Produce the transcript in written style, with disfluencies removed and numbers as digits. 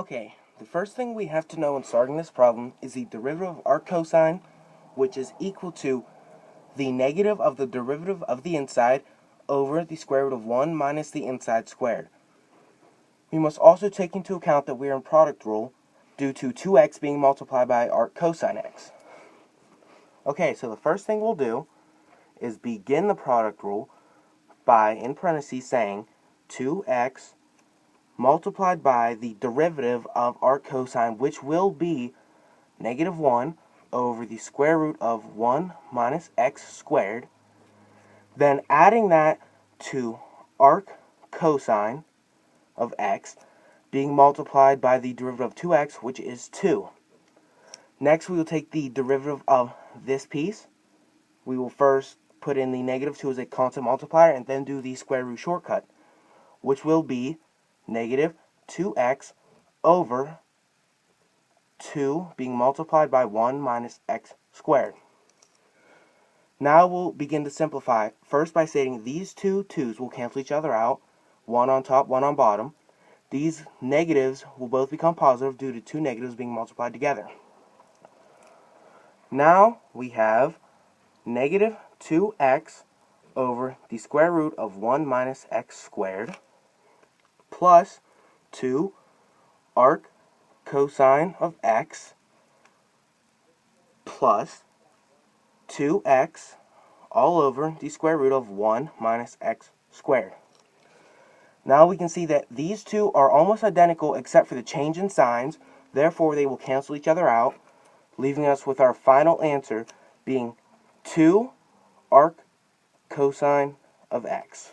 Okay, the first thing we have to know in starting this problem is the derivative of arc cosine, which is equal to the negative of the derivative of the inside over the square root of 1 minus the inside squared. We must also take into account that we are in product rule due to 2x being multiplied by arc cosine x. Okay, so the first thing we'll do is begin the product rule by, in parentheses, saying 2x multiplied by the derivative of arc cosine, which will be negative 1 over the square root of 1 minus x squared, then adding that to arc cosine of x being multiplied by the derivative of 2x, which is 2. Next, we will take the derivative of this piece. We will first put in the negative 2 as a constant multiplier and then do the square root shortcut, which will be negative 2x over 2 being multiplied by 1 minus x squared. Now we'll begin to simplify, first by stating these two 2's will cancel each other out, one on top, one on bottom. These negatives will both become positive due to two negatives being multiplied together. Now we have negative 2x over the square root of 1 minus x squared plus 2 arc cosine of x plus 2x all over the square root of 1 minus x squared. Now we can see that these two are almost identical except for the change in signs, therefore they will cancel each other out, leaving us with our final answer being 2 arc cosine of x.